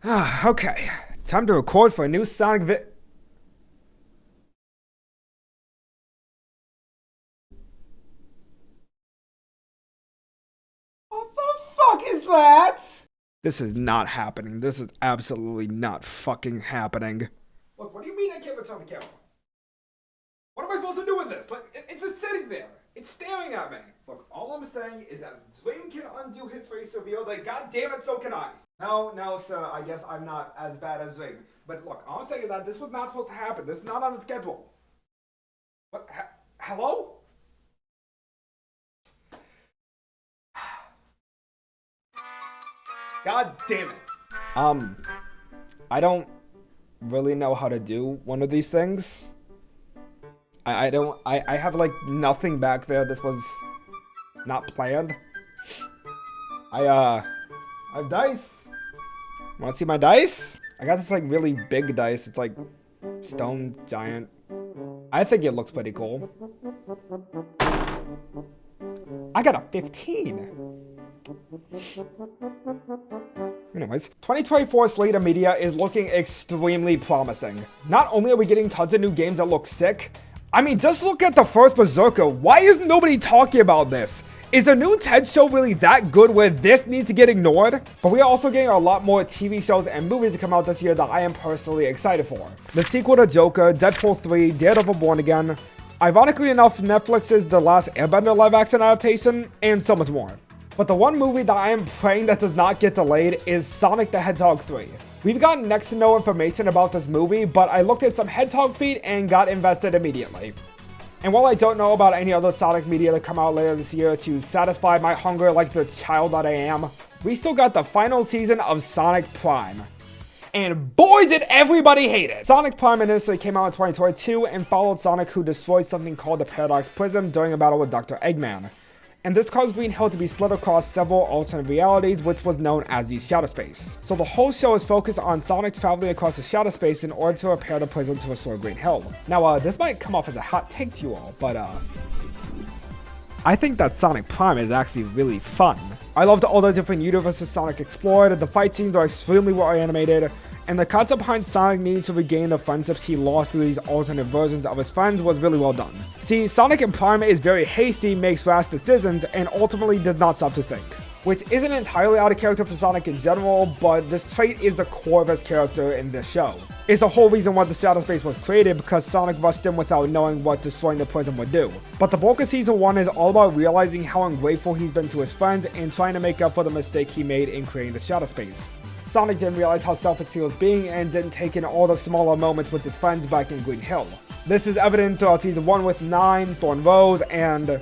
Okay, time to record for a new Sonic What the fuck is that? This is not happening. This is absolutely not fucking happening. Look, what do you mean I can't return the camera? What am I supposed to do with this? Like, it's just sitting there. It's staring at me. Look, all I'm saying is that if Zwing can undo his face reveal, like, god damn it, so can I. No, sir, I guess I'm not as bad as Zwing. But look, all I'm saying is that this was not supposed to happen. This is not on the schedule. What? Hello? God damn it. I don't really know how to do one of these things. I have like nothing back there. This was not planned. I have dice. Wanna see my dice? I got this like really big dice. It's like stone giant. I think it looks pretty cool. I got a 15. Anyways, 2024 slate of media is looking extremely promising. Not only are we getting tons of new games that look sick, I mean, just look at the first Berserker. Why is nobody talking about this? Is the new TED show really that good where this needs to get ignored? But we are also getting a lot more TV shows and movies to come out this year that I am personally excited for. The sequel to Joker, Deadpool 3, Daredevil Born Again, ironically enough, Netflix's The Last Airbender live-action adaptation, and so much more. But the one movie that I am praying that does not get delayed is Sonic the Hedgehog 3. We've gotten next to no information about this movie, but I looked at some Hedgehog feed and got invested immediately. And while I don't know about any other Sonic media to come out later this year to satisfy my hunger like the child that I am, we still got the final season of Sonic Prime. And boy did everybody hate it! Sonic Prime initially came out in 2022 and followed Sonic, who destroyed something called the Paradox Prism during a battle with Dr. Eggman. And this caused Green Hill to be split across several alternate realities, which was known as the Shadow Space. So the whole show is focused on Sonic traveling across the Shadow Space in order to repair the prism to restore Green Hill. Now, this might come off as a hot take to you all, but I think that Sonic Prime is actually really fun. I loved all the different universes Sonic explored, the fight scenes are extremely well animated, and the concept behind Sonic needing to regain the friendships he lost through these alternate versions of his friends was really well done. See, Sonic in Prime is very hasty, makes rash decisions, and ultimately does not stop to think. Which isn't entirely out of character for Sonic in general, but this trait is the core of his character in this show. It's the whole reason why the Shadow Space was created, because Sonic rushed in without knowing what destroying the prism would do. But the bulk of Season 1 is all about realizing how ungrateful he's been to his friends and trying to make up for the mistake he made in creating the Shadow Space. Sonic didn't realize how selfish he was being and didn't take in all the smaller moments with his friends back in Green Hill. This is evident throughout Season 1 with 9, Thorn Rose, and...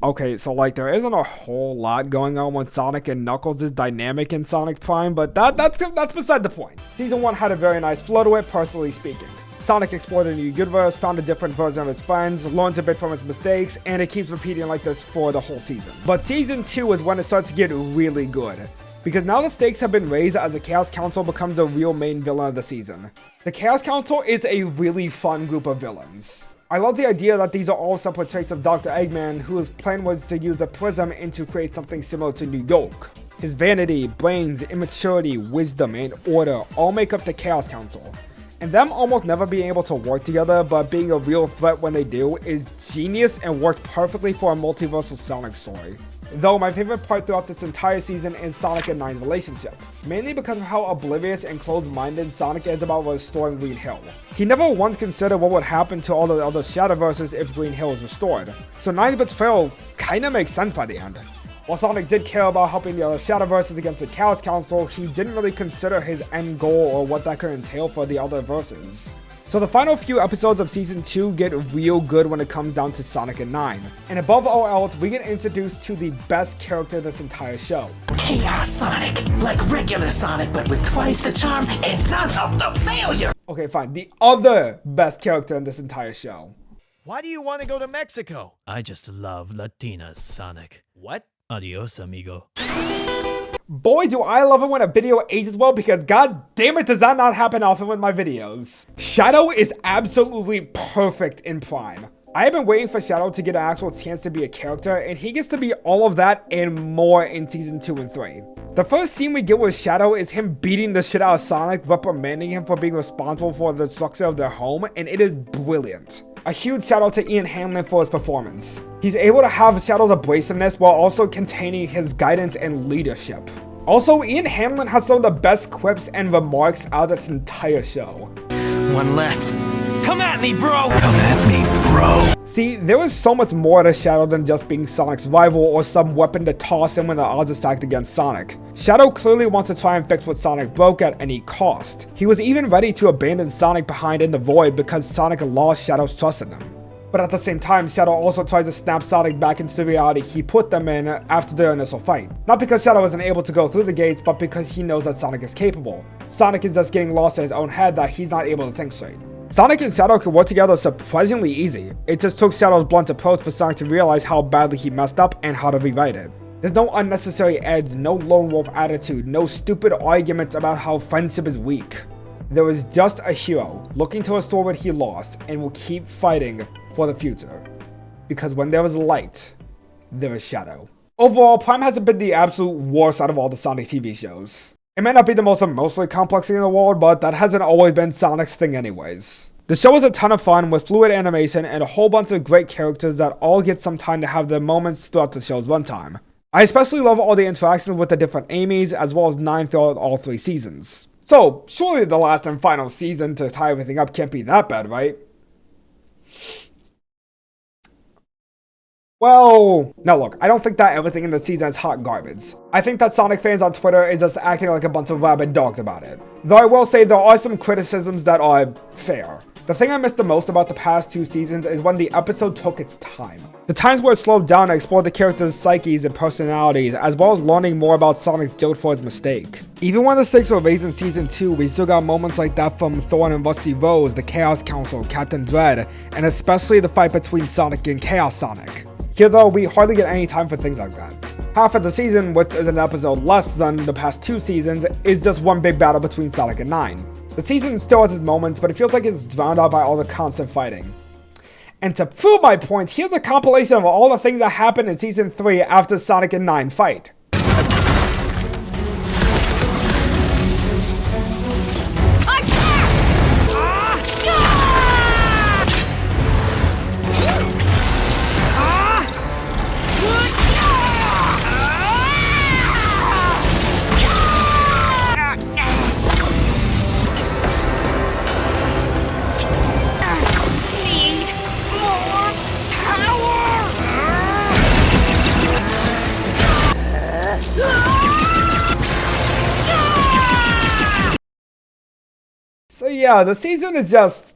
Okay, so like there isn't a whole lot going on with Sonic and Knuckles' dynamic in Sonic Prime, but that's beside the point. Season 1 had a very nice flow to it, personally speaking. Sonic explored a new universe, found a different version of his friends, learns a bit from his mistakes, and it keeps repeating like this for the whole season. But Season 2 is when it starts to get really good, because now the stakes have been raised as the Chaos Council becomes the real main villain of the season. The Chaos Council is a really fun group of villains. I love the idea that these are all separate traits of Dr. Eggman, whose plan was to use the prism and to create something similar to New York. His vanity, brains, immaturity, wisdom, and order all make up the Chaos Council. And them almost never being able to work together, but being a real threat when they do, is genius and works perfectly for a multiversal Sonic story. Though my favorite part throughout this entire season is Sonic and Nine's relationship, mainly because of how oblivious and closed-minded Sonic is about restoring Green Hill. He never once considered what would happen to all the other Shadowverses if Green Hill is restored, so Nine's betrayal kinda makes sense by the end. While Sonic did care about helping the other Shadowverses against the Chaos Council, he didn't really consider his end goal or what that could entail for the other verses. So the final few episodes of Season 2 get real good when it comes down to Sonic and Nine. And above all else, we get introduced to the best character of this entire show. Chaos Sonic, like regular Sonic but with twice the charm and none of the failure! Okay, fine. The other best character in this entire show. Why do you want to go to Mexico? I just love Latinas, Sonic. What? Adios, amigo. Boy, do I love it when a video ages well, because god damn it does that not happen often with my videos. Shadow is absolutely perfect in Prime. I have been waiting for Shadow to get an actual chance to be a character, and he gets to be all of that and more in season 2 and 3. The first scene we get with Shadow is him beating the shit out of Sonic, reprimanding him for being responsible for the destruction of their home, and it is brilliant. A huge shout out to Ian Hanlon for his performance. He's able to have Shadow's abrasiveness while also containing his guidance and leadership. Also, Ian Hanlon has some of the best quips and remarks out of this entire show. One left. Come at me, bro! Come at me, bro. See, there is so much more to Shadow than just being Sonic's rival or some weapon to toss him when the odds are stacked against Sonic. Shadow clearly wants to try and fix what Sonic broke at any cost. He was even ready to abandon Sonic behind in the void because Sonic lost Shadow's trust in him. But at the same time, Shadow also tries to snap Sonic back into the reality he put them in after their initial fight. Not because Shadow isn't able to go through the gates, but because he knows that Sonic is capable. Sonic is just getting lost in his own head that he's not able to think straight. Sonic and Shadow could work together surprisingly easy. It just took Shadow's blunt approach for Sonic to realize how badly he messed up and how to rewrite it. There's no unnecessary edge, no lone wolf attitude, no stupid arguments about how friendship is weak. There is just a hero looking to restore what he lost and will keep fighting for the future. Because when there is light, there is shadow. Overall, Prime hasn't been the absolute worst out of all the Sonic TV shows. It may not be the most emotionally complex thing in the world, but that hasn't always been Sonic's thing anyways. The show is a ton of fun with fluid animation and a whole bunch of great characters that all get some time to have their moments throughout the show's runtime. I especially love all the interactions with the different Amy's as well as 9 throughout all 3 seasons. So, surely the last and final season to tie everything up can't be that bad, right? Well, no look, I don't think that everything in the season is hot garbage. I think that Sonic fans on Twitter is just acting like a bunch of rabid dogs about it. Though I will say there are some criticisms that are fair. The thing I missed the most about the past 2 seasons is when the episode took its time. The times where it slowed down and explored the characters' psyches and personalities, as well as learning more about Sonic's guilt for his mistake. Even when the stakes were raised in season 2, we still got moments like that from Thorn and Rusty Rose, the Chaos Council, Captain Dread, and especially the fight between Sonic and Chaos Sonic. Here though, we hardly get any time for things like that. Half of the season, which is an episode less than the past 2 seasons, is just one big battle between Sonic and 9. The season still has its moments, but it feels like it's drowned out by all the constant fighting. And to prove my point, here's a compilation of all the things that happened in season 3 after Sonic and 9 fight. So yeah, the season is just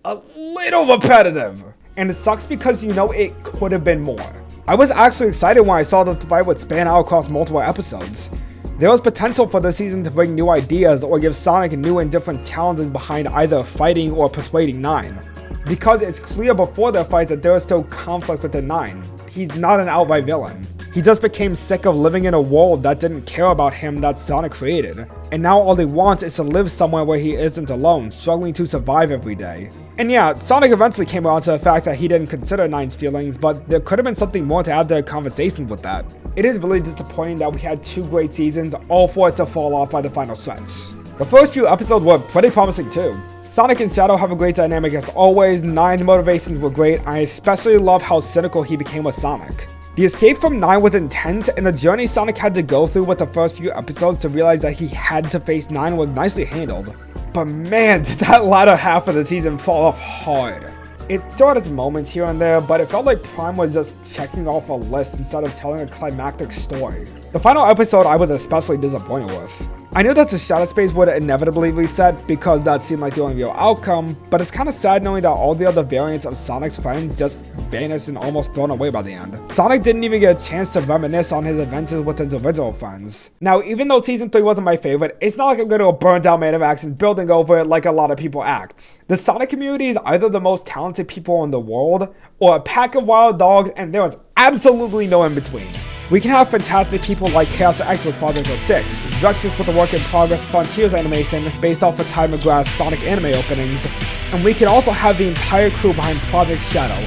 a little repetitive, and it sucks because you know it could have been more. I was actually excited when I saw the fight would span out across multiple episodes. There was potential for the season to bring new ideas or give Sonic new and different challenges behind either fighting or persuading 9. Because it's clear before their fight that there is still conflict within 9. He's not an outright villain. He just became sick of living in a world that didn't care about him that Sonic created. And now all he wants is to live somewhere where he isn't alone, struggling to survive every day. And yeah, Sonic eventually came around to the fact that he didn't consider 9's feelings, but there could have been something more to add to the conversation with that. It is really disappointing that we had 2 great seasons, all for it to fall off by the final stretch. The first few episodes were pretty promising too. Sonic and Shadow have a great dynamic as always, 9's motivations were great, and I especially love how cynical he became with Sonic. The escape from 9 was intense, and the journey Sonic had to go through with the first few episodes to realize that he had to face 9 was nicely handled. But man, did that latter half of the season fall off hard. It still had its moments here and there, but it felt like Prime was just checking off a list instead of telling a climactic story. The final episode I was especially disappointed with. I knew that the shadow space would inevitably reset because that seemed like the only real outcome, but it's kind of sad knowing that all the other variants of Sonic's friends just vanished and almost thrown away by the end. Sonic didn't even get a chance to reminisce on his adventures with his original friends. Now, even though season 3 wasn't my favorite, it's not like I'm going to burn down Man of Action building over it like a lot of people act. The Sonic community is either the most talented people in the world, or a pack of wild dogs, and there is absolutely no in between. We can have fantastic people like Chaos X with Project 06, Drexus with the work in progress Frontiers animation based off of Ty McGrath's Sonic anime openings, and we can also have the entire crew behind Project Shadow,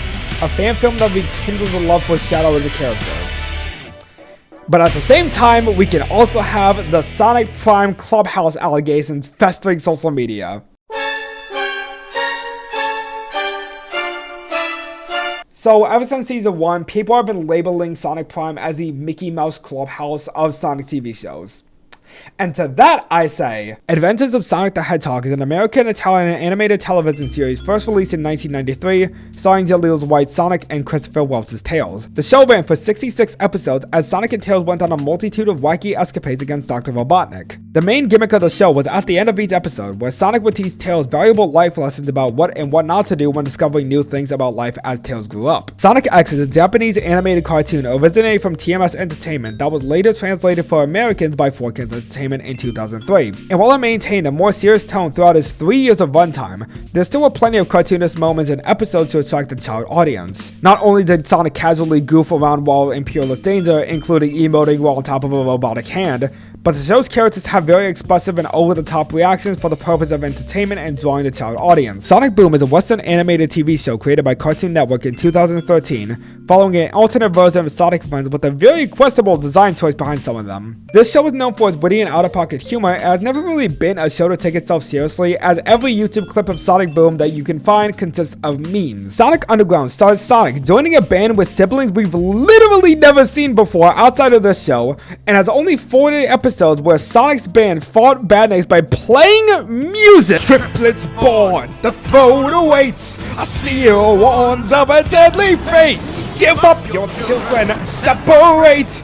a fan film that rekindles the love for Shadow as a character. But at the same time, we can also have the Sonic Prime Clubhouse allegations festering social media. So ever since season 1, people have been labeling Sonic Prime as the Mickey Mouse Clubhouse of Sonic TV shows. And to that I say, Adventures of Sonic the Hedgehog is an American-Italian animated television series first released in 1993, starring Jaleel White's Sonic and Christopher Welch's Tails. The show ran for 66 episodes as Sonic and Tails went on a multitude of wacky escapades against Dr. Robotnik. The main gimmick of the show was at the end of each episode, where Sonic would teach Tails valuable life lessons about what and what not to do when discovering new things about life as Tails grew up. Sonic X is a Japanese animated cartoon originating from TMS Entertainment that was later translated for Americans by 4Kids Entertainment in 2003. And while it maintained a more serious tone throughout its 3 years of runtime, there still were plenty of cartoonish moments and episodes to attract a child audience. Not only did Sonic casually goof around while in peerless danger, including emoting while on top of a robotic hand, but the show's characters have very expressive and over-the-top reactions for the purpose of entertainment and drawing the child audience. Sonic Boom is a Western animated TV show created by Cartoon Network in 2013, following an alternate version of Sonic Friends with a very questionable design choice behind some of them. This show is known for its witty and out-of-pocket humor and has never really been a show to take itself seriously, as every YouTube clip of Sonic Boom that you can find consists of memes. Sonic Underground stars Sonic joining a band with siblings we've literally never seen before outside of this show, and has only 40 episodes where Sonic's band fought badniks by playing music. Triplets born, the throne awaits, a seal warns of a deadly fate. Give up your children, separate.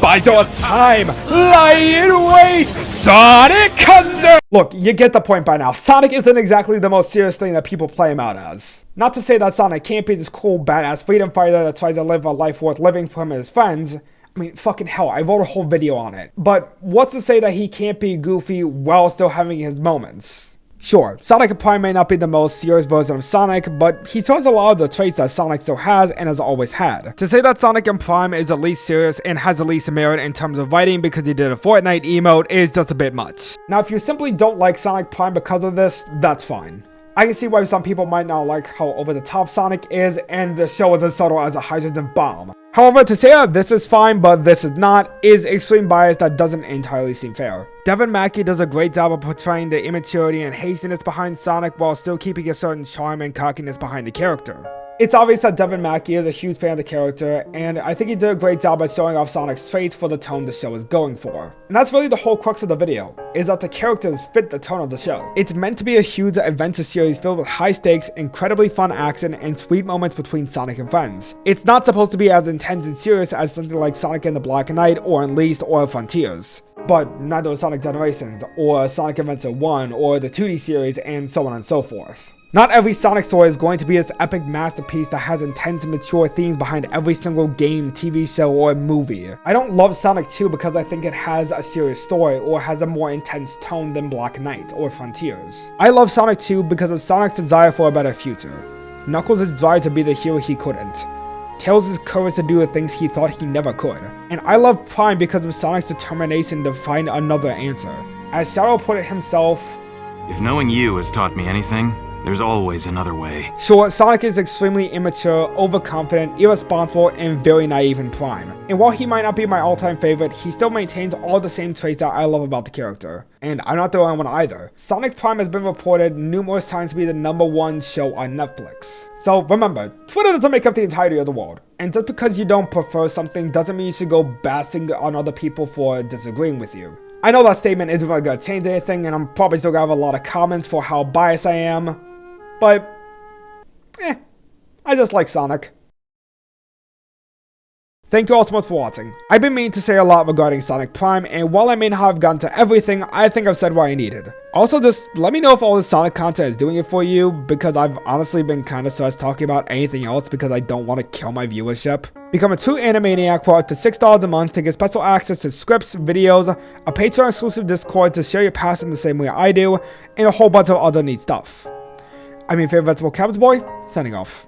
Bide your time, lie in wait, Sonic Under. Look, you get the point by now. Sonic isn't exactly the most serious thing that people play him out as. Not to say that Sonic can't be this cool, badass freedom fighter that tries to live a life worth living for him and his friends. I mean, fucking hell, I wrote a whole video on it. But what's to say that he can't be goofy while still having his moments? Sure, Sonic Prime may not be the most serious version of Sonic, but he shows a lot of the traits that Sonic still has and has always had. To say that Sonic in Prime is the least serious and has the least merit in terms of writing because he did a Fortnite emote is just a bit much. Now, if you simply don't like Sonic Prime because of this, that's fine. I can see why some people might not like how over-the-top Sonic is, and the show is as subtle as a hydrogen bomb. However, to say that this is fine but this is not is extreme bias that doesn't entirely seem fair. Devin Mackey does a great job of portraying the immaturity and hastiness behind Sonic while still keeping a certain charm and cockiness behind the character. It's obvious that Devin Mackey is a huge fan of the character, and I think he did a great job at showing off Sonic's traits for the tone the show is going for. And that's really the whole crux of the video, is that the characters fit the tone of the show. It's meant to be a huge adventure series filled with high stakes, incredibly fun action, and sweet moments between Sonic and friends. It's not supposed to be as intense and serious as something like Sonic and the Black Knight, or Unleashed, or Frontiers. But neither is Sonic Generations, or Sonic Adventure 1, or the 2D series, and so on and so forth. Not every Sonic story is going to be this epic masterpiece that has intense and mature themes behind every single game, TV show, or movie. I don't love Sonic 2 because I think it has a serious story or has a more intense tone than Black Knight or Frontiers. I love Sonic 2 because of Sonic's desire for a better future, Knuckles' desire to be the hero he couldn't, Tails' courage to do the things he thought he never could, and I love Prime because of Sonic's determination to find another answer. As Shadow put it himself, "If knowing you has taught me anything, there's always another way." Sure, Sonic is extremely immature, overconfident, irresponsible, and very naive in Prime. And while he might not be my all-time favorite, he still maintains all the same traits that I love about the character. And I'm not the only one either. Sonic Prime has been reported numerous times to be the #1 show on Netflix. So remember, Twitter doesn't make up the entirety of the world. And just because you don't prefer something doesn't mean you should go bashing on other people for disagreeing with you. I know that statement isn't really gonna change anything, and I'm probably still gonna have a lot of comments for how biased I am. But, I just like Sonic. Thank you all so much for watching. I've been meaning to say a lot regarding Sonic Prime, and while I may not have gotten to everything, I think I've said what I needed. Also, just let me know if all this Sonic content is doing it for you, because I've honestly been kinda stressed talking about anything else because I don't want to kill my viewership. Become a true Animaniac for up to $6 a month to get special access to scripts, videos, a Patreon-exclusive Discord to share your passion the same way I do, and a whole bunch of other neat stuff. I'm your favorite vegetable cabbage boy, signing off.